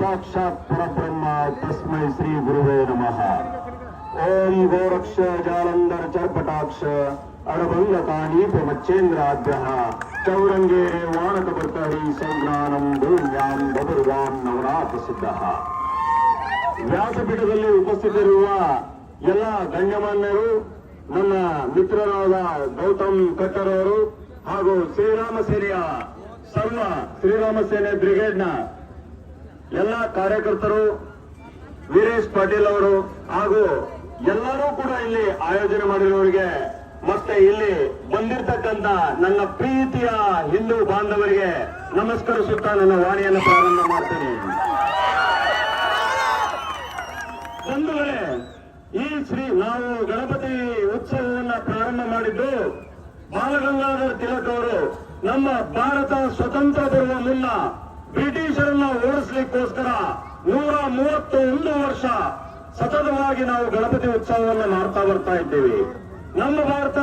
ಸಾಕ್ಷಾತ್ ಪರಬ್ರಹ್ಮ ತಸ್ಮೈ ಶ್ರೀ ಗುರುವೇ ನಮಃ. ಓಂ ಗೋರಕ್ಷ ಜಾಲಂಧರ ಚರ್ಪಟಾಕ್ಷ ಅಡಭಂಗ ಕಾನೀಪ ಮಚ್ಚೇಂದ್ರಾಭ್ಯ ಚೌರಂಗೇರೆ ವಾಣಕ ಬರ್ತಹರಿ ಸಂಗ್ರಾನಂ ಭೂಮ್ಯಾಂ ಬಬರುವಾಂ ನವರಾತ ಸಿದ್ಧ. ವ್ಯಾಸಪೀಠದಲ್ಲಿ ಉಪಸ್ಥಿತರಿರುವ ಎಲ್ಲ ಗಣ್ಯಮಾನ್ಯರು, ನನ್ನ ಮಿತ್ರರಾದ ಗೌತಮ್ ಕಟ್ಟರ್ ಅವರು ಹಾಗೂ ಶ್ರೀರಾಮ ಸೇನೆಯ ಸರ್ವ ಶ್ರೀರಾಮ ಸೇನೆ ಬ್ರಿಗೇಡ್ನ ಎಲ್ಲ ಕಾರ್ಯಕರ್ತರು, ವೀರೇಶ್ ಪಾಟೀಲ್ ಅವರು ಹಾಗೂ ಎಲ್ಲರೂ ಕೂಡ ಇಲ್ಲಿ ಆಯೋಜನೆ ಮಾಡಿರುವವರಿಗೆ ಮತ್ತೆ ಇಲ್ಲಿ ಬಂದಿರತಕ್ಕಂತ ನನ್ನ ಪ್ರೀತಿಯ ಹಿಂದೂ ಬಾಂಧವರಿಗೆ ನಮಸ್ಕರಿಸುತ್ತಾ ನನ್ನ ವಾಣಿಯನ್ನು ಪ್ರಾರಂಭ ಮಾಡ್ತೇನೆ. ಬಂಧುಗಳೇ, ನಾವು ಗಣಪತಿ ಉತ್ಸವವನ್ನು ಪ್ರಾರಂಭ ಮಾಡಿದ್ದು ಬಾಲಗಂಗಾಧರ ತಿಲಕ್ ಅವರು ನಮ್ಮ ಭಾರತ ಸ್ವತಂತ್ರ ಬರುವ ಮುನ್ನ ಬ್ರಿಟಿಷರನ್ನ ಓಡಿಸ್ಲಿಕ್ಕೋಸ್ಕರ 131 ವರ್ಷ ಸತತವಾಗಿ ನಾವು ಗಣಪತಿ ಉತ್ಸವವನ್ನು ಮಾಡ್ತಾ ಬರ್ತಾ ಇದ್ದೇವೆ. ನಮ್ಮ ಭಾರತ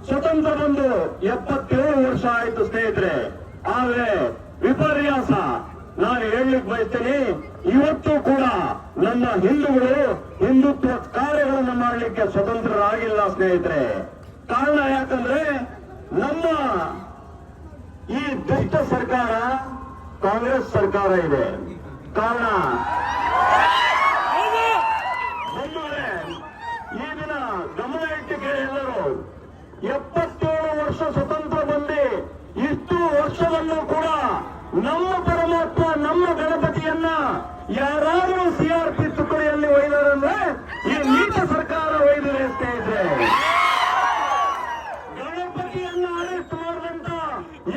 ಸ್ವತಂತ್ರ ಬಂದು 77 ವರ್ಷ ಆಯಿತು ಸ್ನೇಹಿತರೆ. ಆದ್ರೆ ವಿಪರ್ಯಾಸ ನಾನು ಹೇಳಲಿಕ್ಕೆ ಬಯಸ್ತೇನೆ, ಇವತ್ತು ಕೂಡ ನಮ್ಮ ಹಿಂದೂಗಳು ಹಿಂದುತ್ವ ಕಾರ್ಯಗಳನ್ನು ಮಾಡಲಿಕ್ಕೆ ಸ್ವತಂತ್ರರಾಗಿಲ್ಲ ಸ್ನೇಹಿತರೆ. ಕಾರಣ ಯಾಕಂದ್ರೆ ನಮ್ಮ ಈ ದುಷ್ಟ ಸರ್ಕಾರ ಕಾಂಗ್ರೆಸ್ ಸರ್ಕಾರ ಇದೆ. ಕಾರಣ ಈ ದಿನ ಗಮನ ಇಟ್ಟಿಗೆ ಎಲ್ಲರೂ 77 ವರ್ಷ ಸ್ವತಂತ್ರ ಬಂದು ಇಷ್ಟು ವರ್ಷದಲ್ಲೂ ಕೂಡ ನಮ್ಮ ಪರಮಾತ್ಮ ನಮ್ಮ ಗಣಪತಿಯನ್ನ ಯಾರಾದರೂ CRP ತುಕಡಿಯಲ್ಲಿ ಒಯ್ದಾರಂದ್ರೆ ಈ ನೀಚ ಸರ್ಕಾರ ಒಯ್ದರೆ ಸ್ನೇಹಿತರೆ. ಗಣಪತಿಯನ್ನ ಅರೆಸ್ಟ್ ಮಾಡಿದಂತ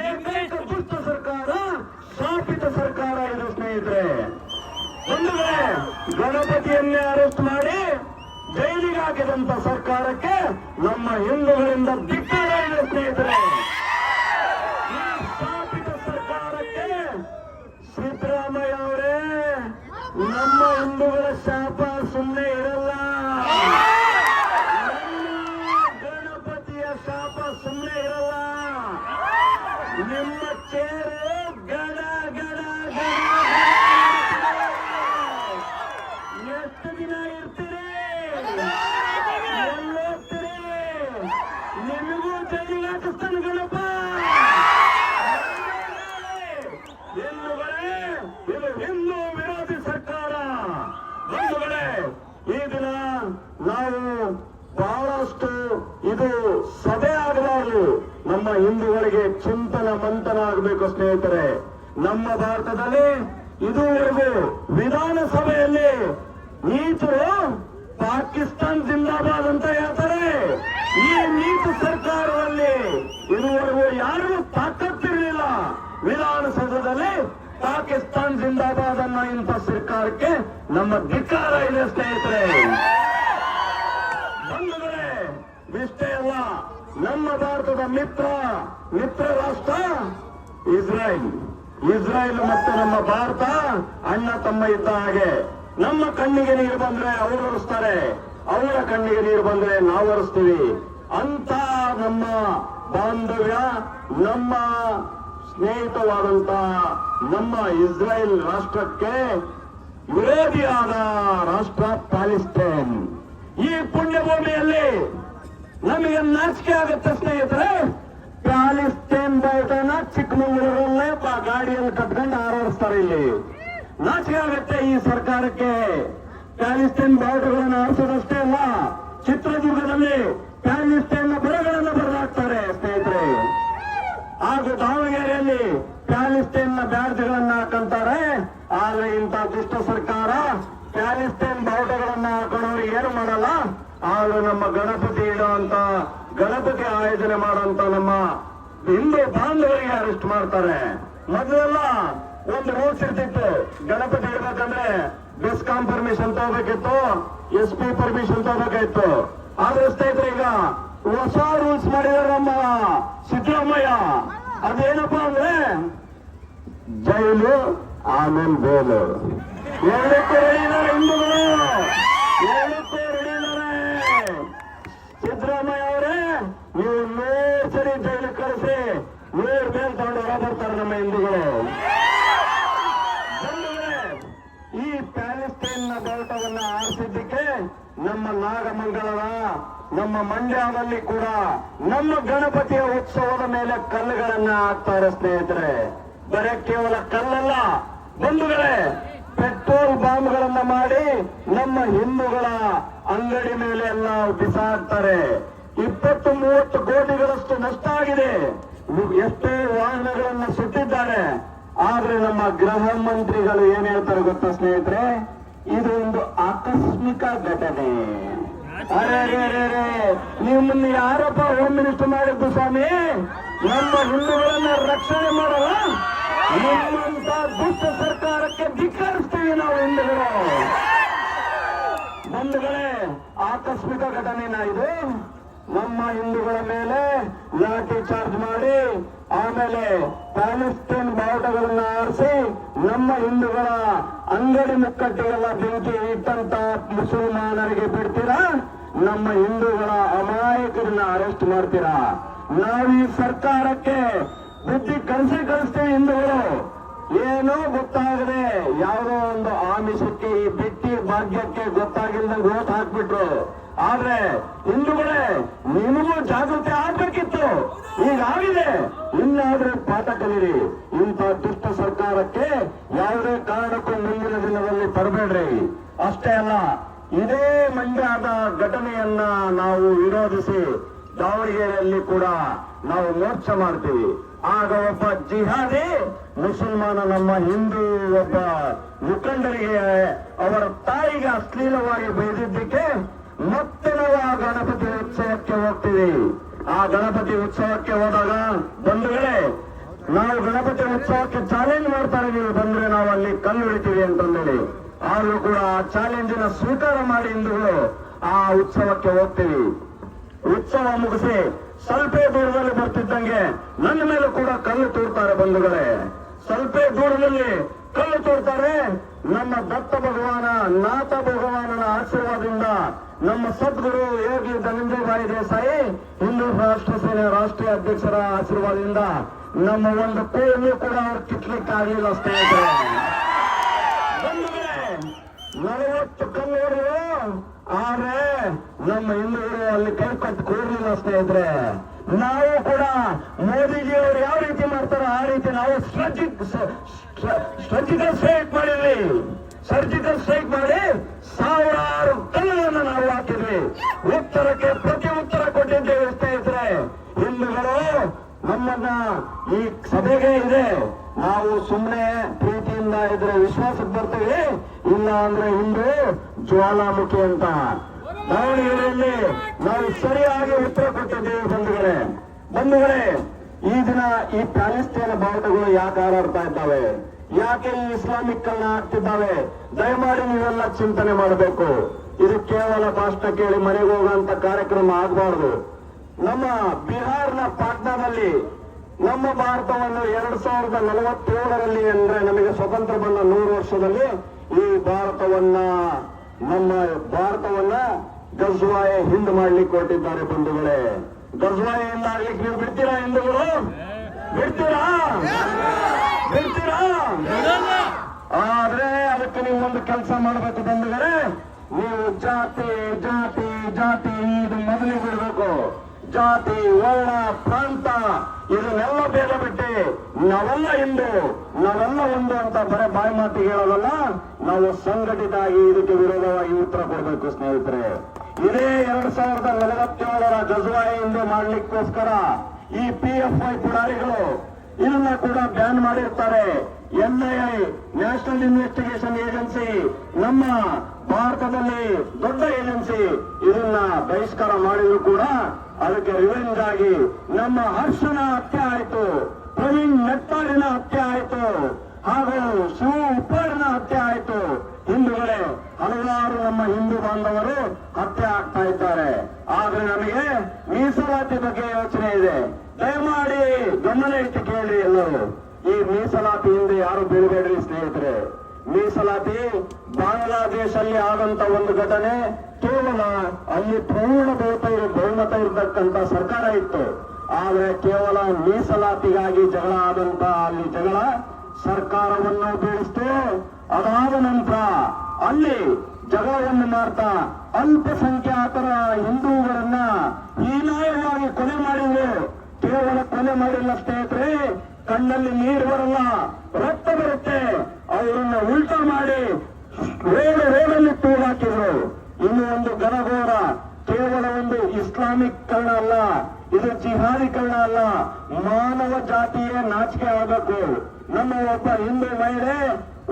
ಏಕೈಕ ದುಷ್ಟ ಸರ್ಕಾರ ಶಾಪಿತ ಸರ್ಕಾರ ಇದು ಸ್ನೇಹಿತರೆ. ಬಂಧುಗಳೇ, ಗಣಪತಿಯನ್ನೇ ಅರೆಸ್ಟ್ ಮಾಡಿ ಜೈಲಿಗೆ ಹಾಕಿದಂತ ಸರ್ಕಾರಕ್ಕೆ ನಮ್ಮ ಹಿಂದೂಗಳಿಂದ ಧಿಕ್ಕಾರ ಇದೆ ಸ್ನೇಹಿತರೆ. ಈ ಶಾಪಿತ ಸರ್ಕಾರಕ್ಕೆ ಸಿದ್ದರಾಮಯ್ಯ ಅವರೇ, ನಮ್ಮ ಹಿಂದೂಗಳ ಶಾಪ ಸುಮ್ಮನೆ ಇರಲ್ಲ, ನಮ್ಮ ಗಣಪತಿಯ ಶಾಪ ಸುಮ್ಮನೆ ಇರಲ್ಲ. ನಿಮ್ಮ ಚೇರು ಗಡ ಗಡ ಗಡ ಎಷ್ಟು ದಿನ ಇರ್ತೀರಿ, ಎಲ್ಲೋಗ್ತೀರಿ, ನಿಮಗೂ ಜೈಲಿಗೆ ಹಾಕಿಸ್ತಾನೆ ಗಣಪ. ಹಿಂದೂಗಳೇ, ಇದು ಹಿಂದೂ ವಿರೋಧಿ ಸರ್ಕಾರ. ಬಂಧುಗಳೇ, ಈ ದಿನ ನಾವು ಬಹಳಷ್ಟು ಇದು ಸಭೆ ಆಗಬಾರದು, ನಮ್ಮ ಹಿಂದೂಗಳಿಗೆ ಚಿಂತನ ಮಂಥನ ಆಗಬೇಕು ಸ್ನೇಹಿತರೆ. ನಮ್ಮ ಭಾರತದಲ್ಲಿ ಇದುವರೆಗೂ ವಿಧಾನಸಭೆಯಲ್ಲಿ ನೀಚರು ಪಾಕಿಸ್ತಾನ್ ಜಿಂದಾಬಾದ್ ಅಂತ ಹೇಳ್ತಾರೆ. ಈ ನೀಚ ಸರ್ಕಾರದಲ್ಲಿ ಇದುವರೆಗೂ ಯಾರಿಗೂ ತಾಕತ್ತಿರಲಿಲ್ಲ ವಿಧಾನಸೌಧದಲ್ಲಿ ಪಾಕಿಸ್ತಾನ್ ಜಿಂದಾಬಾದ್ ಅನ್ನೋ ಇಂಥ ಸರ್ಕಾರಕ್ಕೆ ನಮ್ಮ ಧಿಕ್ಕಾರ ಇದೆ ಸ್ನೇಹಿತರೆ. ಬಂಧುಗಳೇ, ಇಷ್ಟೇ ಅಲ್ಲ, ನಮ್ಮ ಭಾರತದ ಮಿತ್ರ ರಾಷ್ಟ್ರ ಇಸ್ರಾಯೇಲ್ ಮತ್ತು ನಮ್ಮ ಭಾರತ ಅಣ್ಣ ತಮ್ಮ ಇದ್ದ ಹಾಗೆ. ನಮ್ಮ ಕಣ್ಣಿಗೆ ನೀರು ಬಂದ್ರೆ ಅವರು ಒರೆಸ್ತಾರೆ, ಅವರ ಕಣ್ಣಿಗೆ ನೀರು ಬಂದ್ರೆ ನಾವು ಒರೆಸ್ತೀವಿ ಅಂತ ನಮ್ಮ ಬಾಂಧವ್ಯ, ನಮ್ಮ ಸ್ನೇಹಿತವಾದಂತ ನಮ್ಮ ಇಸ್ರಾಯೇಲ್ ರಾಷ್ಟ್ರಕ್ಕೆ ವಿರೋಧಿಯಾದ ರಾಷ್ಟ್ರ ಪ್ಯಾಲೆಸ್ತೈನ್. ಈ ಪುಣ್ಯಭೂಮಿಯಲ್ಲಿ ನಮಗೆ ನಾಚಿಕೆ ಆಗುತ್ತೆ ಸ್ನೇಹಿತರೆ. ಪ್ಯಾಲೆಸ್ತೈನ್ ಬಾವುಟನ ಚಿಕ್ಕಮಗಳೂರಲ್ಲೇ ಗಾಡಿಯಲ್ಲಿ ಕಟ್ಕೊಂಡು ಹಾರಾಡಿಸ್ತಾರೆ. ಇಲ್ಲಿ ನಾಚಿಕೆ ಆಗುತ್ತೆ ಈ ಸರ್ಕಾರಕ್ಕೆ. ಪ್ಯಾಲೆಸ್ತೈನ್ ಬಾವುಟಗಳನ್ನು ಹಾರಿಸೋದಷ್ಟೇ ಅಲ್ಲ, ಚಿತ್ರದುರ್ಗದಲ್ಲಿ ಪ್ಯಾಲೆಸ್ತೈನ್ನ ಬರಗಳನ್ನು ಬರೆದಾಕ್ತಾರೆ ಸ್ನೇಹಿತರೆ. ಹಾಗೂ ದಾವಣಗೆರೆಯಲ್ಲಿ ಪ್ಯಾಲೆಸ್ತೈನ್ನ ಬ್ಯಾಡ್ಜ್ಗಳನ್ನ ಹಾಕಂತಾರೆ. ಆದ್ರೆ ಇಂಥ ದುಷ್ಟ ಸರ್ಕಾರ ಪ್ಯಾಲೆಸ್ತೈನ್ ಬಾವುಟಗಳನ್ನ ಹಾಕೋಣವ್ರಿಗೆ ಏನು ಮಾಡಲ್ಲ. ಆದ್ರೆ ನಮ್ಮ ಗಣಪತಿ ಇಡುವಂತ, ಗಣಪತಿ ಆಯೋಜನೆ ಮಾಡುವಂತ ನಮ್ಮ ಹಿಂದೂ ಬಾಂಧವರಿಗೆ ಅರೆಸ್ಟ್ ಮಾಡ್ತಾರೆ. ಮೊದಲೆಲ್ಲ ಒಂದು ರೂಲ್ಸ್ ಇರ್ತಿತ್ತು, ಗಣಪತಿ ಇಡ್ಬೇಕಂದ್ರೆ ಬೆಸ್ಕಾಂ ಪರ್ಮಿಷನ್ ತಗೋಬೇಕಿತ್ತು, SP ಪರ್ಮಿಷನ್ ತಗೋಬೇಕಾಯ್ತು. ಆದ್ರೆ ಸ್ನೇಹಿತರೆ, ಈಗ ಹೊಸ ರೂಲ್ಸ್ ಮಾಡಿದಾರೆ ನಮ್ಮ ಸಿದ್ದರಾಮಯ್ಯ. ಅದೇನಪ್ಪಾ ಅಂದ್ರೆ ಜೈಲು ಆಮೇಲೆ ಬೇಲು. ಎರಡಕ್ಕೂ ರೆಡಿದ್ದಾರೆ ಹಿಂದೂಗಳು, ಎರಡಕ್ಕೂ ರೆಡಿದ್ದಾರೆ. ಸಿದ್ದರಾಮಯ್ಯ ಅವರೇ, ನೀವು 100 ಸರಿ ಜೈಲಿಗೆ ಕಳಿಸಿ 100 ಬೇಲ್ ತಗೊಂಡು ಹೊರ ಬರ್ತಾರೆ ನಮ್ಮ ಹಿಂದೂಗಳು. ನಮ್ಮ ನಾಗಮಂಗಲದ ನಮ್ಮ ಮಂಡ್ಯದಲ್ಲಿ ಕೂಡ ನಮ್ಮ ಗಣಪತಿಯ ಉತ್ಸವದ ಮೇಲೆ ಕಲ್ಲುಗಳನ್ನ ಹಾಕ್ತಾರೆ ಸ್ನೇಹಿತರೆ. ಬರೀ ಕೇವಲ ಕಲ್ಲಲ್ಲ ಬಂಧುಗಳೇ, ಪೆಟ್ರೋಲ್ ಬಾಂಬ್ಗಳನ್ನ ಮಾಡಿ ನಮ್ಮ ಹಿಂದೂಗಳ ಅಂಗಡಿ ಮೇಲೆ ಎಲ್ಲ ಬಿಸಾಡ್ತಾರೆ. 20-30 ಕೋಟಿಗಳಷ್ಟು ನಷ್ಟ ಆಗಿದೆ. ಎಷ್ಟೋ ವಾಹನಗಳನ್ನ ಸುಟ್ಟಿದ್ದಾರೆ. ಆದ್ರೆ ನಮ್ಮ ಗೃಹ ಮಂತ್ರಿಗಳು ಏನ್ ಹೇಳ್ತಾರೆ ಗೊತ್ತಾ ಸ್ನೇಹಿತರೆ, ಇದು ಒಂದು ಆಕಸ್ಮಿಕ ಘಟನೆ. ಅರೆ ನಿಮ್ಮನ್ನ ಯಾರಪ್ಪ ಹೋಮ್ ಮಿನಿಸ್ಟರ್ ಮಾಡಿದ್ದು ಸ್ವಾಮಿ? ನಮ್ಮ ಹಿಂದೂಗಳನ್ನ ರಕ್ಷಣೆ ಮಾಡಲ್ಲ. ನಿಮ್ಮಂತ ದುಷ್ಟ ಸರ್ಕಾರಕ್ಕೆ ಧಿಕ್ಕರಿಸ್ತೀವಿ ನಾವು ಹಿಂದೂಗಳು. ಬಂಧುಗಳೇ, ಆಕಸ್ಮಿಕ ಘಟನೆನ ಇದು. ನಮ್ಮ ಹಿಂದೂಗಳ ಮೇಲೆ ಲಾಠಿ ಚಾರ್ಜ್ ಮಾಡಿ ಆಮೇಲೆ ಪ್ಯಾಲೆಸ್ಟೈನ್ ಬಾವುಟಗಳನ್ನ ಆರಿಸಿ ನಮ್ಮ ಹಿಂದೂಗಳ ಅಂಗಡಿ ಮುಕ್ಕಟ್ಟಿಗೆಲ್ಲ ಬೆಂಕಿ ಇಟ್ಟಂತ ಮುಸಲ್ಮಾನರಿಗೆ ಬಿಡ್ತೀರಾ? ನಮ್ಮ ಹಿಂದೂಗಳ ಅಮಾಯಕರನ್ನ ಅರೆಸ್ಟ್ ಮಾಡ್ತೀರಾ? ನಾವು ಈ ಸರ್ಕಾರಕ್ಕೆ ಬುದ್ಧಿ ಕಳಿಸ್ತೀವಿ. ಹಿಂದೂಗಳು ಏನೋ ಗೊತ್ತಾಗದೆ ಯಾವುದೋ ಒಂದು ಆಮಿಷಕ್ಕೆ, ಈ ಬಿಟ್ಟಿ ಭಾಗ್ಯಕ್ಕೆ ಗೊತ್ತಾಗಿಲ್ದಂಗೆ ಓಟ್ ಹಾಕ್ಬಿಟ್ರು. ಆದ್ರೆ ಹಿಂದೂಗಳೇ, ನಿಮಗೂ ಜಾಗೃತಿ ಆಗ್ಬೇಕಿತ್ತು. ಈಗಾಗಿದೆ, ಇನ್ನಾದ್ರೂ ಪಾಠ ಕಲೀರಿ. ಇಂಥ ದುಷ್ಟ ಸರ್ಕಾರಕ್ಕೆ ಯಾವುದೇ ಕಾರಣಕ್ಕೂ ಮುಂದಿನ ದಿನದಲ್ಲಿ ತರಬೇಡ್ರಿ. ಅಷ್ಟೇ ಅಲ್ಲ, ಇದೇ ಮಂಡ್ಯದ ಘಟನೆಯನ್ನ ನಾವು ವಿರೋಧಿಸಿ ದಾವಣಗೆರೆಯಲ್ಲಿ ಕೂಡ ನಾವು ಮೋರ್ಚೆ ಮಾಡ್ತೀವಿ. ಆಗ ಒಬ್ಬ ಜಿಹಾದಿ ಮುಸಲ್ಮಾನ ನಮ್ಮ ಹಿಂದೂ ಒಬ್ಬ ಮುಖಂಡರಿಗೆ ಅವರ ತಾಯಿಗೆ ಅಶ್ಲೀಲವಾಗಿ ಬೈದಿದ್ದಕ್ಕೆ ಮತ್ತೆ ನಾವು ಆ ಗಣಪತಿ ಉತ್ಸವಕ್ಕೆ ಹೋಗ್ತೀವಿ. ಆ ಗಣಪತಿ ಉತ್ಸವಕ್ಕೆ ಹೋದಾಗ ಬಂಧುಗಳೇ, ನಾವು ಗಣಪತಿ ಉತ್ಸವಕ್ಕೆ ಚಾಲೆಂಜ್ ಮಾಡ್ತಾರೆ, ನೀವು ಬಂದ್ರೆ ನಾವು ಅಲ್ಲಿ ಕಲ್ಲು ಹಿಡಿತೀವಿ ಅಂತಂದೇಳಿ. ಆದ್ರೂ ಕೂಡ ಆ ಚಾಲೆಂಜಿನ ಸ್ವೀಕಾರ ಮಾಡಿ ಹಿಂದೂಗಳು ಆ ಉತ್ಸವಕ್ಕೆ ಹೋಗ್ತೀವಿ. ಉತ್ಸವ ಮುಗಿಸಿ ಸ್ವಲ್ಪ ದೂರದಲ್ಲಿ ಬರ್ತಿದ್ದಂಗೆ ನನ್ನ ಮೇಲೆ ಕೂಡ ಕಲ್ಲು ತೂರ್ತಾರೆ ಬಂಧುಗಳೇ. ಸ್ವಲ್ಪ ದೂರದಲ್ಲಿ ಕಲ್ಲು ತೋರ್ತಾರೆ. ನಮ್ಮ ದತ್ತ ಭಗವಾನ, ನಾಥ ಭಗವಾನನ ಆಶೀರ್ವಾದದಿಂದ, ನಮ್ಮ ಸದ್ಗುರು ಯೋಗಿ ಧನಂಜಯ ಭಾಯಿ ದೇಸಾಯಿ, ಹಿಂದೂ ರಾಷ್ಟ್ರ ಸೇನೆ ರಾಷ್ಟ್ರೀಯ ಅಧ್ಯಕ್ಷರ ಆಶೀರ್ವಾದದಿಂದ ನಮ್ಮ ಒಂದು ಕೋಲು ಕೂಡ ಅವ್ರು ಕಿತ್ಲಿಕ್ಕೆ ಆಗಲಿಲ್ಲ ಸ್ನೇಹಿತರೆ. 40 ಕಲ್ಲೂರು, ಆದ್ರೆ ನಮ್ಮ ಹಿಂದೂಗಳು ಅಲ್ಲಿ ಕೈ ಕಟ್ಟು ಕೂರ್ಲಿಲ್ಲ ಸ್ನೇಹಿತರೆ. ನಾವು ಕೂಡ ಮೋದಿಜಿಯವರು ಯಾವ ರೀತಿ ಮಾಡ್ತಾರೋ ಆ ರೀತಿ ನಾವು ಸರ್ಜಿಕಲ್ ಸ್ಟ್ರೈಕ್ ಮಾಡಿದ್ವಿ. ಸರ್ಜಿಕಲ್ ಸ್ಟ್ರೈಕ್ ಮಾಡಿ ಸಾವಿರಾರು ಕಲ್ಲುಗಳನ್ನು ನಾವು ಹಾಕಿದ್ವಿ. ಉತ್ತರಕ್ಕೆ ಪ್ರತಿ ಉತ್ತರ ಕೊಟ್ಟಿದ್ದೇವೆ ಸ್ನೇಹಿತರೆ. ಹಿಂದೂಗಳು ನಮ್ಮನ್ನ ಈ ಸಭೆಗೆ ಇದೆ, ನಾವು ಸುಮ್ಮನೆ ಪ್ರೀತಿಯಿಂದ ಇದ್ರೆ ವಿಶ್ವಾಸಕ್ಕೆ ಬರ್ತೀವಿ, ಇಲ್ಲ ಅಂದ್ರೆ ಹಿಂದೂ ಜ್ವಾಲಾಮುಖಿ ಅಂತ ದಾವಣಗೆರೆಯಲ್ಲಿ ನಾವು ಸರಿಯಾಗಿ ಉತ್ತರ ಕೊಟ್ಟಿದ್ದೇವೆ ಬಂಧುಗಳೇ. ಈ ದಿನ ಈ ಪ್ಯಾಲೆಸ್ಟೈನ್ ಬಾವುಟಗಳು ಯಾಕೆ ಹಾರಾಡ್ತಾ ಇದ್ದಾವೆ, ಯಾಕೆ ಈ ಇಸ್ಲಾಮಿಕ್ ಕಲ್ನ ಆಗ್ತಿದ್ದಾವೆ? ದಯಮಾಡಿ ನೀವೆಲ್ಲ ಚಿಂತನೆ ಮಾಡಬೇಕು. ಇದು ಕೇವಲ ಭಾಷಣ ಕೇಳಿ ಮನೆಗೆ ಹೋಗುವಂತ ಕಾರ್ಯಕ್ರಮ ಆಗಬಾರದು. ನಮ್ಮ ಬಿಹಾರ್ನ ಪಾಟ್ನಾದಲ್ಲಿ ನಮ್ಮ ಭಾರತವನ್ನು 2047ರಲ್ಲಿ ಅಂದ್ರೆ ನಮಗೆ ಸ್ವತಂತ್ರ ಬಂದ 100 ವರ್ಷದಲ್ಲಿ ಈ ನಮ್ಮ ಭಾರತವನ್ನ ಗಜ್ವಾಯ ಹಿಂದ್ ಮಾಡ್ಲಿಕ್ಕೆ ಹೊರಟಿದ್ದಾರೆ ಬಂಧುಗಳೇ. ಗಜ್ವಾಯ ಹಿಂದ್ ಆಗ್ಲಿಕ್ಕೆ ನೀವು ಬಿಡ್ತೀರಾ? ಹಿಂದೂಗಳು ಬಿಡ್ತೀರಾ? ಆದ್ರೆ ಅದಕ್ಕೆ ನೀವು ಒಂದು ಕೆಲಸ ಮಾಡಬೇಕು ಬಂಧುಗಳೇ. ನೀವು ಜಾತಿ ಜಾತಿ ಜಾತಿ ಇದು ಮೊದಲಿಗೆ ಬಿಡಬೇಕು. ಜಾತಿ, ವರ್ಣ, ಪ್ರಾಂತ ಇದನ್ನೆಲ್ಲ ಬೇಗ ಬಿಟ್ಟು ನಾವೆಲ್ಲ ಹಿಂದೂ, ನಾವೆಲ್ಲ ಒಂದು ಅಂತ ಬರೀ ಬಾಯಿ ಮಾತಿಗೆ ಹೇಳೋದಲ್ಲ, ನಾವು ಸಂಘಟಿತ ಆಗಿ ಇದಕ್ಕೆ ವಿರೋಧವಾಗಿ ಉತ್ತರ ಕೊಡಬೇಕು ಸ್ನೇಹಿತರೆ. ಇದೇ 2047ರ ಗಜ್ವಾಯ ಹಿಂದೆ ಮಾಡ್ಲಿಕ್ಕೋಸ್ಕರ ಈ PFI ಪುಡಾರಿಗಳು ಇದನ್ನ ಕೂಡ ಬ್ಯಾನ್ ಮಾಡಿರ್ತಾರೆ. NIA ನ್ಯಾಷನಲ್ ಇನ್ವೆಸ್ಟಿಗೇಷನ್ ಏಜೆನ್ಸಿ, ನಮ್ಮ ಭಾರತದಲ್ಲಿ ದೊಡ್ಡ ಏಜೆನ್ಸಿ, ಇದನ್ನ ಬಹಿಷ್ಕಾರ ಮಾಡಿದ್ರು ಕೂಡ ಅದಕ್ಕೆ ರಿವೆಂಜ್ ಆಗಿ ನಮ್ಮ ಹರ್ಷನ ಹತ್ಯೆ ಆಯಿತು, ಪ್ರವೀಣ್ ನೆಟ್ಟಾರಿನ ಹತ್ಯೆ ಆಯಿತು, ಹಾಗೂ ಶಿವ ಉಪ್ಪಾಡಿನ ಹತ್ಯೆ ಆಯಿತು. ಹಿಂದೂಗಳೇ, ಹಲವಾರು ನಮ್ಮ ಹಿಂದೂ ಬಾಂಧವರು ಹತ್ಯೆ ಆಗ್ತಾ ಇದ್ದಾರೆ. ಆದ್ರೆ ನಮಗೆ ಮೀಸಲಾತಿ ಬಗ್ಗೆ ಯೋಚನೆ ಇದೆ. ದಯಮಾಡಿ ಗಮನ ಇಟ್ಟು ಕೇಳಿ ಎಲ್ಲರೂ. ಈ ಮೀಸಲಾತಿ ಹಿಂದೆ ಯಾರು ಬೀಳಬೇಡ್ರಿ ಸ್ನೇಹಿತರೆ. ಮೀಸಲಾತಿ ಬಾಂಗ್ಲಾದೇಶಲ್ಲಿ ಆದಂತ ಒಂದು ಘಟನೆ. ಕೇವಲ ಅಲ್ಲಿ ಪೂರ್ಣ ಬಹುಮತ ಇರತಕ್ಕಂತ ಸರ್ಕಾರ ಇತ್ತು. ಆದ್ರೆ ಕೇವಲ ಮೀಸಲಾತಿಗಾಗಿ ಜಗಳ ಆದಂತ ಅಲ್ಲಿ ಜಗಳ ಸರ್ಕಾರವನ್ನು ಬೀಳಿಸ್ತು. ಅದಾದ ನಂತರ ಅಲ್ಲಿ ಜಗಳವನ್ನು ಮಾಡ್ತಾ ಅಲ್ಪಸಂಖ್ಯಾತರ ಹಿಂದೂಗಳನ್ನ ಹೀನಾಯವಾಗಿ ಕೊಲೆ ಮಾಡಿದ್ರು. ಕೇವಲ ಕೊಲೆ ಮಾಡಿಲ್ಲ ಸ್ನೇಹಿತರೆ, ಕಣ್ಣಲ್ಲಿ ನೀರು ಬರಲ್ಲ, ರಕ್ತ ಬರುತ್ತೆ. ಅವರನ್ನ ಉಲ್ಟಾ ಮಾಡಿ ರೋಡಲ್ಲಿ ತೂಗಾಕಿದ್ರು. ಇನ್ನು ಒಂದು ಘನಘೋರ, ಕೇವಲ ಒಂದು ಇಸ್ಲಾಮಿಕ್ ಕರಣ ಅಲ್ಲ, ಇದು ಜಿಹಾದೀಕರಣ ಅಲ್ಲ, ಮಾನವ ಜಾತಿಯೇ ನಾಚಿಕೆ ಆಗಬೇಕು. ನಮ್ಮ ಒಬ್ಬ ಹಿಂದೂ ಮಹಿಳೆ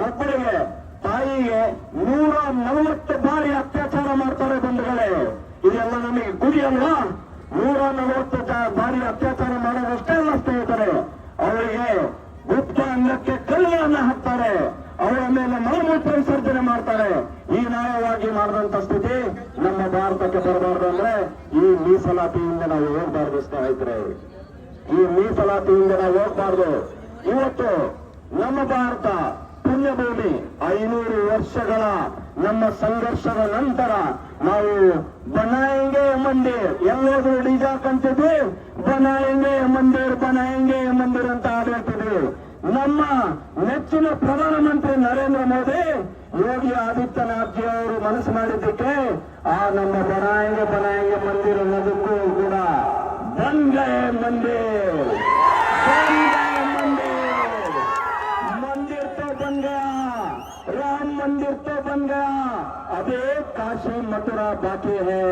ಒಬ್ಬರಿಗೆ ತಾಯಿಗೆ 140 ಬಾರಿ ಅತ್ಯಾಚಾರ ಮಾಡ್ತಾರೆ ಬಂಧುಗಳೇ. ಇದೆಲ್ಲ ನಮಗೆ ಗುರಿ ಅಲ್ವಾ? 140 ಬಾರಿ ಅತ್ಯಾಚಾರ ಮಾಡೋದಷ್ಟೇ ಅಲ್ಲ ಸ್ನೇಹಿತರೆ, ಅವರಿಗೆ ಗುಪ್ತ ಅಂಗಕ್ಕೆ ಕಲ್ಲುಗಳನ್ನ ಹಾಕ್ತಾರೆ, ಅವರ ಮೇಲೆ ಮಲಮೂತ್ರ ವಿಸರ್ಜನೆ ಮಾಡ್ತಾರೆ. ಈ ನ್ಯಾಯವಾಗಿ ಮಾಡಿದಂತ ಸ್ಥಿತಿ ನಮ್ಮ ಭಾರತಕ್ಕೆ ಬರಬಾರ್ದು. ಅಂದ್ರೆ ಈ ಮೀಸಲಾತಿಯಿಂದ ನಾವು ಹೋಗ್ಬಾರ್ದು ಸ್ನೇಹಿತರೆ, ಈ ಮೀಸಲಾತಿಯಿಂದ ನಾವು ಹೋಗ್ಬಾರ್ದು. ಇವತ್ತು ನಮ್ಮ ಭಾರತ ಪುಣ್ಯಭೂಮಿ. 500 ವರ್ಷಗಳ ನಮ್ಮ ಸಂಘರ್ಷದ ನಂತರ ನಾವು ಬನಾಯಂಗೆ ಮಂದಿರ್, ಎಲ್ಲೋದ್ರು ಡಿಜಾ ಕಂತಿದ್ವಿ, ಬನಾಯಂಗೆ ಮಂದಿರ್ ಅಂತ ಆಡ್ತಿದ್ವಿ. ನಮ್ಮ ನೆಚ್ಚಿನ ಪ್ರಧಾನಮಂತ್ರಿ ನರೇಂದ್ರ ಮೋದಿ, ಯೋಗಿ ಆದಿತ್ಯನಾಥ್ ಜಿ ಅವರು ಮನಸ್ಸು ಮಾಡಿದ್ದಕ್ಕೆ ಆ ನಮ್ಮ ಬನಾಯಂಗೆ ಮಂದಿರ್ ಅನ್ನೋದಕ್ಕೂ ಕೂಡ ಬಂಗಯ ಮಂದಿರ್ तो बन गया, राम मंदिर तो बन गया, अब एक काशी मथुरा बाकी है.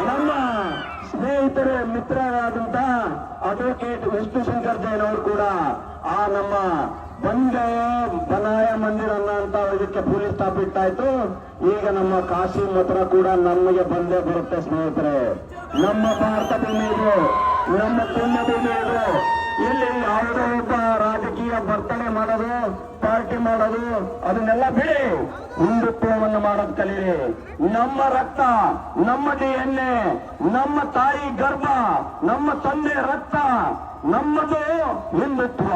ನಮ್ಮ ಸ್ನೇಹಿತರು ಮಿತ್ರರಾದಂತ ಅಡ್ವೊಕೇಟ್ ವಿಷ್ಣುಶಂಕರ್ ಜೈನ್ ಅವರು ಕೂಡ ಆ ನಮ್ಮ ಬನಾಯ ಮಂದಿರ ಅನ್ನೋ ಇದಕ್ಕೆ ಪೊಲೀಸ್ ಸ್ಟಾಪ್ ಇಟ್ಟಾಯ್ತು. ಈಗ ನಮ್ಮ ಕಾಶಿ ಮಥುರಾ ಕೂಡ ನಮಗೆ ಬಂದೇ ಬರುತ್ತೆ ಸ್ನೇಹಿತರೆ. ನಮ್ಮ ಭಾರತ ಭೂಮಿ ಇದು, ನಮ್ಮ ಪುಣ್ಯ ಭೂಮಿ ಇದು. ಇಲ್ಲಿ ಯಾವುದೋ ಒಬ್ಬ ರಾಜಕೀಯ ವರ್ತನೆ ಮಾಡೋದು, ಪಾರ್ಟಿ ಮಾಡೋದು ಅದನ್ನೆಲ್ಲ ಬಿಡಿ, ಹಿಂದುತ್ವವನ್ನು ಮಾಡೋದು ಕಲೀರಿ. ನಮ್ಮ ರಕ್ತ, ನಮ್ಮ DNA, ನಮ್ಮ ತಾಯಿ ಗರ್ಭ, ನಮ್ಮ ತಂದೆ ರಕ್ತ, ನಮ್ಮದು ಹಿಂದುತ್ವ.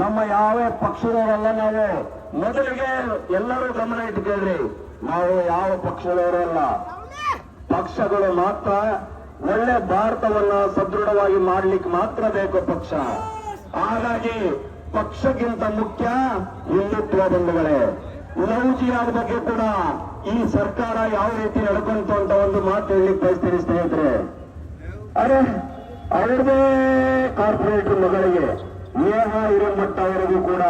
ನಮ್ಮ ಯಾವ ಪಕ್ಷದವರಲ್ಲ ನಾವು. ಮೊದಲಿಗೆ ಎಲ್ಲರೂ ಗಮನ ಇಟ್ಕೊಳ್ರಿ, ನಾವು ಯಾವ ಪಕ್ಷದವರಲ್ಲ. ಪಕ್ಷಗಳು ಮಾತ್ರ ಒಳ್ಳೆ ಭಾರತವನ್ನ ಸದೃಢವಾಗಿ ಮಾಡ್ಲಿಕ್ಕೆ ಮಾತ್ರ ಬೇಕು ಪಕ್ಷ. ಹಾಗಾಗಿ ಪಕ್ಷಕ್ಕಿಂತ ಮುಖ್ಯ ಹಿಂದುತ್ವ ಬಂಧುಗಳೇ. ಲವ್ ಜಿಹಾದ್ ಬಗ್ಗೆ ಕೂಡ ಈ ಸರ್ಕಾರ ಯಾವ ರೀತಿ ನಡ್ಕೊಂತು ಅಂತ ಒಂದು ಮಾತು ಹೇಳಲಿಕ್ಕೆ ಬಯಸ್ತೀನಿ ಸ್ನೇಹಿತರೆ. ಅರೆ, ಅವ್ರದೇ ಕಾರ್ಪೊರೇಟರ್ ಮಗಳಿಗೆ ನೇಹಾ ಹಿರೇಮಠ ಅವರಿಗೂ ಕೂಡ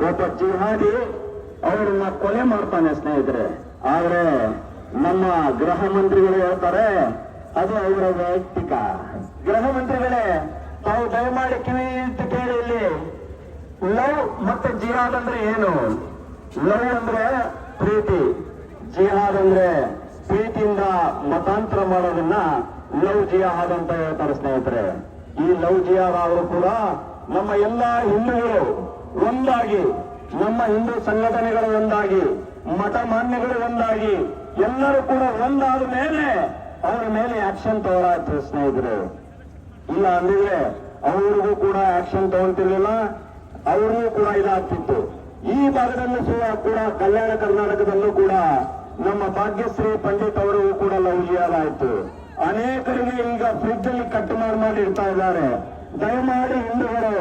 ಒಬ್ಬ ಜಿಹಾದಿ ಅವ್ರನ್ನ ಕೊಲೆ ಮಾಡ್ತಾನೆ ಸ್ನೇಹಿತರೆ. ಆದ್ರೆ ನಮ್ಮ ಗೃಹ ಮಂತ್ರಿಗಳು ಹೇಳ್ತಾರೆ ಅದು ಅವರ ವೈಯಕ್ತಿಕ. ಗೃಹ ಮಂತ್ರಿಗಳೇ, ತಾವು ದಯಮಾಡಿ ಕಿವಿ ಅಂತ ಕೇಳಿ, ಇಲ್ಲಿ ಲವ್ ಮತ್ತೆ ಜಿಹಾದ್ ಅಂದ್ರೆ ಏನು? ಲವ್ ಅಂದ್ರೆ ಪ್ರೀತಿ, ಜಿಹಾದ್ ಅಂದ್ರೆ ಪ್ರೀತಿಯಿಂದ ಮತಾಂತರ ಮಾಡೋದನ್ನ ಲವ್ ಜಿಹಾದ್ ಅಂತ ಹೇಳ್ತಾರೆ ಸ್ನೇಹಿತರೆ. ಈ ಲವ್ ಜಿಹಾದ್ ಆದರೂ ಕೂಡ ನಮ್ಮ ಎಲ್ಲಾ ಹಿಂದೂಗಳು ಒಂದಾಗಿ, ನಮ್ಮ ಹಿಂದೂ ಸಂಘಟನೆಗಳು ಒಂದಾಗಿ, ಮಠ ಮಾನ್ಯಗಳು ಒಂದಾಗಿ, ಎಲ್ಲರೂ ಕೂಡ ಒಂದಾದ ಮೇಲೆ ಅವರ ಮೇಲೆ ಆಕ್ಷನ್ ತಗೊಳ್ಳಾಯ್ತು ಸ್ನೇಹಿತರು. ಇಲ್ಲ ಅಂದಿದ್ರೆ ಅವ್ರಿಗೂ ಕೂಡ ಆಕ್ಷನ್ ತಗೊಂತಿರ್ಲಿಲ್ಲ, ಅವ್ರಿಗೂ ಕೂಡ ಇದಾಗ್ತಿತ್ತು. ಈ ಭಾಗದಲ್ಲೂ ಕೂಡ ಕಲ್ಯಾಣ ಕರ್ನಾಟಕದಲ್ಲೂ ಕೂಡ ನಮ್ಮ ಭಾಗ್ಯಶ್ರೀ ಪಂಡಿತ್ ಅವರಿಗೂ ಕೂಡ ಲವ್ ಜಿಹಾದ್ ಆಯ್ತು. ಅನೇಕರಿಗೆ ಈಗ ಫ್ರಿಡ್ಜ್ ಅಲ್ಲಿ ಕಟ್ ಮಾಡಿ ಇಡ್ತಾ ಇದ್ದಾರೆ. ದಯಮಾಡಿ ಹಿಂದೂಗಳು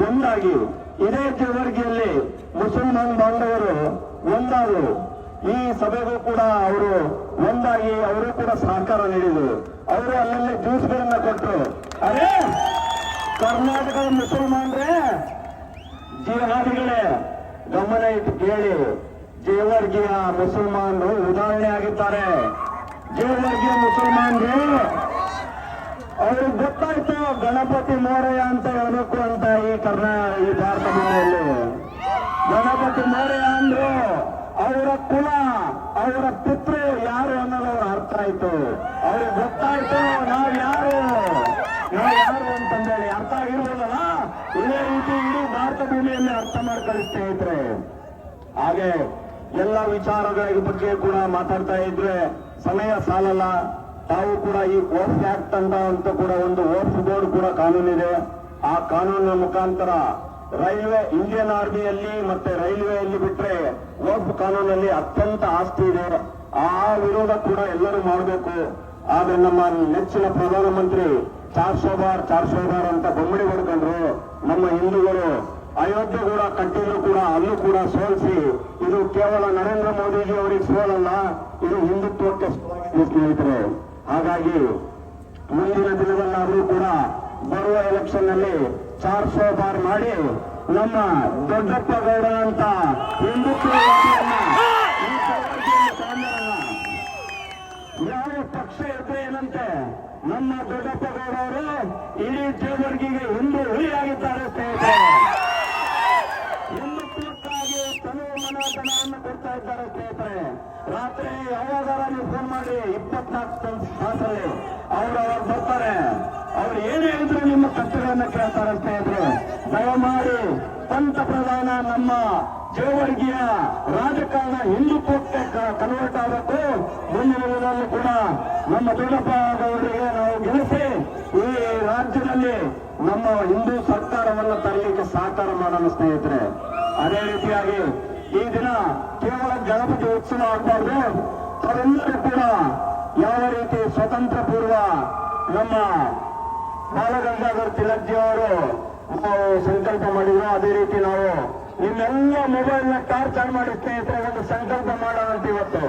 ಒಂದಾಗಿ, ಇದೇ ಜೇವರ್ಗಿಯಲ್ಲಿ ಮುಸಲ್ಮಾನ್ ಬಾಂಧವರು ಒಂದಾದರು. ಈ ಸಭೆಗೂ ಕೂಡ ಅವರು ಒಂದಾಗಿ ಅವರು ಕೂಡ ಸಹಕಾರ ನೀಡಿದರು. ಅವರು ಅಲ್ಲಲ್ಲಿ ಜ್ಯೂಸ್ಗಳನ್ನ ಕೊಟ್ಟರು. ಅರೆ, ಕರ್ನಾಟಕದ ಮುಸಲ್ಮಾನ್ರೇ, ಜಿಹಾದಿಗಳೇ, ಗಮನ ಇಟ್ಟು ಕೇಳಿ. ಜೇವರ್ಗಿಯ ಮುಸಲ್ಮಾನರು ಉದಾಹರಣೆ ಆಗಿದ್ದಾರೆ. ಜೇವರ್ಗಿಯ ಮುಸಲ್ಮಾನರು ಅವ್ರಿಗೆ ಗೊತ್ತಾಯ್ತು ಗಣಪತಿ ಮೋರಯ್ಯ ಅಂತ ಹೇಳ್ಬೇಕು ಅಂತ. ಈ ಭಾರತ ಭೂಮಿಯಲ್ಲಿ ಗಣಪತಿ ಮೋರಯ್ಯ ಅಂದ್ರು ಅವರ ಕುಲ, ಅವರ ಪಿತೃ ಯಾರು ಅನ್ನೋದು ಅವ್ರ ಅರ್ಥ ಆಯ್ತು. ಅವ್ರಿಗೆ ಗೊತ್ತಾಯ್ತು ನಾವ್ ಯಾರು ಅಂತಂದೇಳಿ. ಅರ್ಥ ಆಗಿರ್ಬೋದಲ್ಲ, ಇದೇ ರೀತಿ ಇಡೀ ಭಾರತ ಭೂಮಿಯಲ್ಲಿ ಅರ್ಥ ಮಾಡ್ಕೊಳ್ಳಿ ಸ್ನೇಹಿತರೆ. ಹಾಗೆ ಎಲ್ಲ ವಿಚಾರಗಳ ಬಗ್ಗೆ ಕೂಡ ಮಾತಾಡ್ತಾ ಇದ್ರೆ ಸಮಯ ಸಾಲಲ್ಲ. ತಾವು ಕೂಡ ಈ ವಕ್ಫ್ ಆಕ್ಟ್ ಅಂತ ಕೂಡ ಒಂದು ವಕ್ಫ್ ಬೋರ್ಡ್ ಕೂಡ ಕಾನೂನಿದೆ. ಆ ಕಾನೂನಿನ ಮುಖಾಂತರ ರೈಲ್ವೆ, ಇಂಡಿಯನ್ ಆರ್ಮಿಯಲ್ಲಿ ಮತ್ತೆ ರೈಲ್ವೆಯಲ್ಲಿ ಬಿಟ್ರೆ ವಕ್ಫ್ ಕಾನೂನಲ್ಲಿ ಅತ್ಯಂತ ಆಸ್ತಿ ಇದೆ. ಆ ವಿರೋಧ ಕೂಡ ಎಲ್ಲರೂ ಮಾಡಬೇಕು. ಆದ್ರೆ ನಮ್ಮ ನೆಚ್ಚಿನ ಪ್ರಧಾನಮಂತ್ರಿ 400 ಬಾರ್ ಅಂತ ಬೊಮ್ಮಡಿ ಹೊಡ್ಕೊಂಡ್ರು. ನಮ್ಮ ಹಿಂದೂಗಳು ಅಯೋಧ್ಯೆ ಕೂಡ ಕಟ್ಟಿದ್ರು ಕೂಡ ಅಲ್ಲೂ ಕೂಡ ಸೋಲಿಸಿ ಇದು ಕೇವಲ ನರೇಂದ್ರ ಮೋದಿಜಿ ಅವರಿಗೆ ಸೋಲಲ್ಲ, ಇದು ಹಿಂದುತ್ವಕ್ಕೆ ಸ್ನೇಹಿತರೆ. ಹಾಗಾಗಿ ಮುಂದಿನ ದಿನದಲ್ಲಾದರೂ ಕೂಡ ಬರುವ ಎಲೆಕ್ಷನ್ ನಲ್ಲಿ 400 ಬಾರ್ ಮಾಡಿ ನಮ್ಮ ದೊಡ್ಡಪ್ಪ ಗೌಡರಂತ ಹಿಂದುತ್ವವಾದಿಯನ್ನ ಯಾವ ಪಕ್ಷ ಇದ್ರೆ ಏನಂತೆ, ನಮ್ಮ ದೊಡ್ಡಪ್ಪ ಗೌಡವರು ಇಡೀ ಜೇವರ್ಗಿಗೆ ಹಿಂದೂ ಹುಲಿಯಾಗಿದ್ದಾರೆ ಸ್ನೇಹಿತರೆ. ಹಿಂದುತ್ವಕ್ಕಾಗಿ ತನು ಮನೋಧನವನ್ನು ಕೊಡ್ತಾ ಇದ್ದಾರೆ ಸ್ನೇಹಿತರೆ. ರಾತ್ರಿ ಯಾವಾಗಾರ ನೀವು ಫೋನ್ ಮಾಡಿ 24 ತಾಸಲ್ಲಿ ಅವ್ರು ಬರ್ತಾರೆ. ಅವ್ರು ಏನೇ ಹೇಳಿದ್ರು ನಿಮ್ಮ ಕಷ್ಟಗಳನ್ನ ಕೇಳ್ತಾರೆ ಸ್ನೇಹಿತರೆ. ದಯಮಾಡಿ ಪಂತಪ್ರಧಾನ ನಮ್ಮ ಜೇವರ್ಗಿಯ ರಾಜಕಾರಣ ಹಿಂದುತ್ವಕ್ಕೆ ಕನ್ವರ್ಟ್ ಆಗಬೇಕು. ಮುಂದಿನ ದಿನದಲ್ಲೂ ಕೂಡ ನಮ್ಮ ದೊಡ್ಡಪ್ಪ ಅವರಿಗೆ ನಾವು ಗೆಲ್ಲಿಸಿ ಈ ರಾಜ್ಯದಲ್ಲಿ ನಮ್ಮ ಹಿಂದೂ ಸರ್ಕಾರವನ್ನು ತರಲಿಕ್ಕೆ ಸಹಕಾರ ಮಾಡೋಣ ಸ್ನೇಹಿತರೆ. ಅದೇ ರೀತಿಯಾಗಿ ಈ ದಿನ ಕೇವಲ ಗಣಪತಿ ಉತ್ಸವ ಆಗಬಾರ್ದು, ಅವರೆಲ್ಲರೂ ಕೂಡ ಯಾವ ರೀತಿ ಸ್ವತಂತ್ರ ಪೂರ್ವ ನಮ್ಮ ಬಾಲಗಂಗಾಧರ್ ತಿಲಕ್ಜಿ ಅವರು ಸಂಕಲ್ಪ ಮಾಡಿದ್ರು, ಅದೇ ರೀತಿ ನಾವು ನಿಮ್ಮೆಲ್ಲ ಮೊಬೈಲ್ನ ಟಾರ್ಚ್ ಆನ್ ಮಾಡಿ ಸ್ನೇಹಿತರೆ ಒಂದು ಸಂಕಲ್ಪ ಮಾಡೋಣ ಅಂತ ಇವತ್ತು.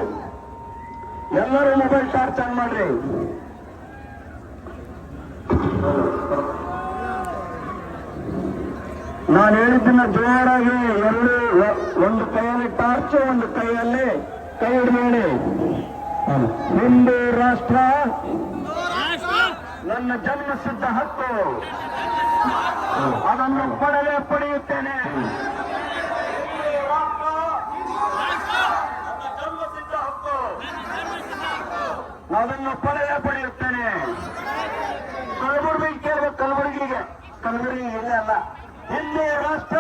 ಎಲ್ಲರೂ ಮೊಬೈಲ್ ಟಾರ್ಚ್ ಆನ್ ಮಾಡ್ರಿ. ನಾನು ಹೇಳಿದ್ದನ್ನ ಜೋರಾಗಿ ಎಲ್ಲರೂ ಒಂದು ಕೈಯಲ್ಲಿ ಟಾರ್ಚ್, ಒಂದು ಕೈಯಲ್ಲಿ ಕೈ ಹಿಡಿದು ಹಿಂದೂ ರಾಷ್ಟ್ರ ನನ್ನ ಜನ್ಮಸಿದ್ಧ ಹಕ್ಕು, ಅದನ್ನು ಪಡೆದೇ ಪಡೆಯುತ್ತೇನೆ. ನನ್ನ ಜನ್ಮಸಿದ್ಧ ಹಕ್ಕು, ಅದನ್ನು ಪಡೆದೇ ಪಡೆಯುತ್ತೇನೆ. ಕಲಬುರಗಿ ಕೇಳಬೇಕು, ಕಲಬುರಗಿಗೆ ಇಲ್ಲ ಅಲ್ಲ. ಹಿಂದೂ ರಾಷ್ಟ್ರ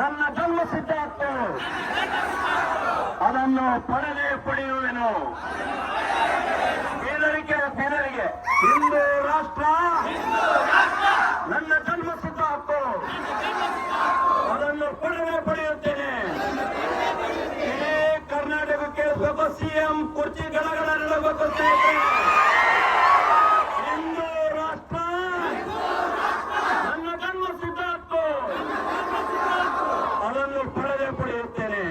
ನನ್ನ ಜನ್ಮಸಿದ್ಧ ಹಕ್ಕು, ಅದನ್ನು ಪಡೆದೇ ಪಡೆಯುವೆನು. ಬೀದರಿಗೆ ಹಿಂದೂ ರಾಷ್ಟ್ರ ನನ್ನ ಜನ್ಮಸಿದ್ಧ ಹಕ್ಕು, ಅದನ್ನು ಪಡೆದೇ ಪಡೆಯುತ್ತೇನೆ. ಇಡೀ ಕರ್ನಾಟಕ ಕೇಳಿಸ್ಬೇಕು, ಸಿಎಂ ಕುರ್ಚಿ ಗಣಗಳ ನಡಬೇಕು ಸ್ನೇಹಿತರೆ. ಹಿಂದೂ ರಾಷ್ಟ್ರ ನನ್ನ ಜನ್ಮಸಿದ್ಧ ಹಕ್ಕು, ಅದನ್ನು ಪಡೆದೇ ಪಡೆಯುತ್ತೇನೆ.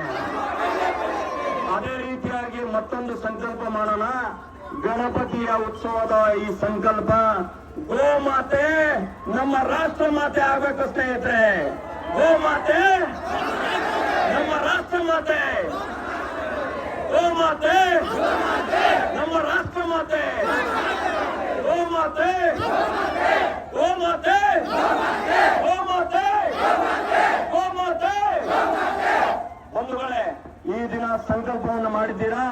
ಅದೇ ರೀತಿಯಾಗಿ ಮತ್ತೊಂದು ಸಂಕಲ್ಪ ಮಾಡೋಣ. ಗಣಪತಿಯ ಉತ್ಸವದ ಈ ಸಂಕಲ್ಪ ಗೋಮಾತೆ ನಮ್ಮ ರಾಷ್ಟ್ರ ಮಾತೆ ಆಗಬೇಕು ಸ್ನೇಹಿತರೆ. ಗೋಮಾತೆ ನಮ್ಮ ರಾಷ್ಟ್ರ ಮಾತೆ, ಗೋಮಾತೆ ನಮ್ಮ ರಾಷ್ಟ್ರ ಮಾತೆ, ಗೋಮಾತೆ ಗೋಮಾತೆ ಗೋಮಾತೆ ಗೋಮಾತೆ. ಬಂಧುಗಳೇ, ಈ ದಿನ ಸಂಕಲ್ಪವನ್ನು ಮಾಡಿದ್ದೀರಾ.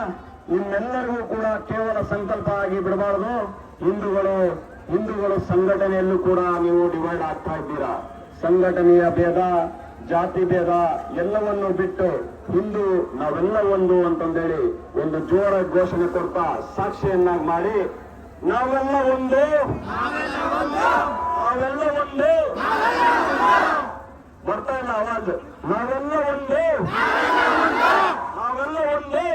ನಿಮ್ಮೆಲ್ಲರಿಗೂ ಕೂಡ ಕೇವಲ ಸಂಕಲ್ಪ ಆಗಿ ಬಿಡಬಾರದು. ಹಿಂದೂಗಳು ಸಂಘಟನೆಯಲ್ಲೂ ಕೂಡ ನೀವು ಡಿವೈಡ್ ಆಗ್ತಾ ಇದ್ದೀರಾ. ಸಂಘಟನೆಯ ಭೇದ, ಜಾತಿ ಭೇದ ಎಲ್ಲವನ್ನು ಬಿಟ್ಟು ಹಿಂದೂ ನಾವೆಲ್ಲ ಒಂದು ಅಂತಂದೇಳಿ ಒಂದು ಜೋರ ಘೋಷಣೆ ಕೊಡ್ತಾ ಸಾಕ್ಷಿಯನ್ನಾಗಿ ಮಾಡಿ ನಾವೆಲ್ಲ ಒಂದು, ನಾವೆಲ್ಲ ಒಂದು. ಬರ್ತಾ ಇಲ್ಲ ಆವಾಜ್. ನಾವೆಲ್ಲ ಒಂದು, ನಾವೆಲ್ಲ ಒಂದು.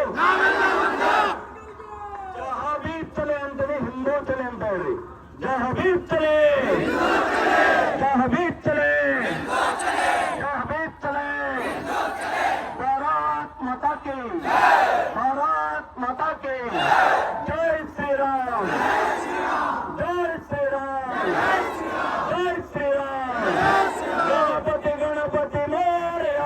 ಜಹಾಬೀಬ್ ಚಲೆ ಅಂತಾನೆ ಹಿಂದೂ ಚಲೆ ಅಂತ ಹೇಳ್ರಿ. ಜಹಾಬೀಬ್ ಚಲೆ, ಜಹಾಬೀಬ್ ಚಲೆ, ಜಹಾಬೀಬ್ ಚಲೆ. ಭಾರತ್ ಮಾತಾ ಕಿ, ಭಾರತ್ ಮಾತಾ ಕಿ ಜೈ ಶ್ರೀರಾಮ್, ಜೈ ಶ್ರೀರಾಮ್, ಜೈ ಶ್ರೀರಾಮ್. ಗಣಪತಿ ಗಣಪತಿ ಮೋರ್ಯ,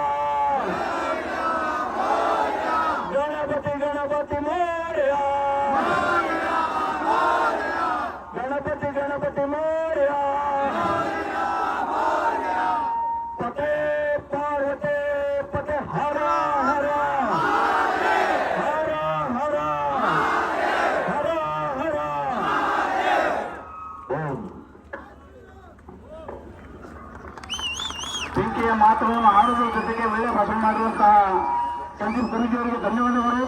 ಗಣಪತಿ ಗಣಪತಿ ಮೋರ್ಯ, ಗಣಪತಿ ಗಣಪತಿ ಮೋರ್ಯ. ಪತೆ ಪಾರ್ವತೆ ಪತೆ ಹರ ಹರ ಹರ ಹರ ಹರ ಹರ. ಬೆಂಕಿಯ ಮಾತುಗಳನ್ನು ಆಡುವುದರ ಜೊತೆಗೆ ಒಳ್ಳೆಯ ಭಾಷಣ ಮಾಡಿರುವಂತಹ ಸಂದೀಪ್ ಕನಿಜಿ ಅವರಿಗೆ ಧನ್ಯವಾದಗಳು.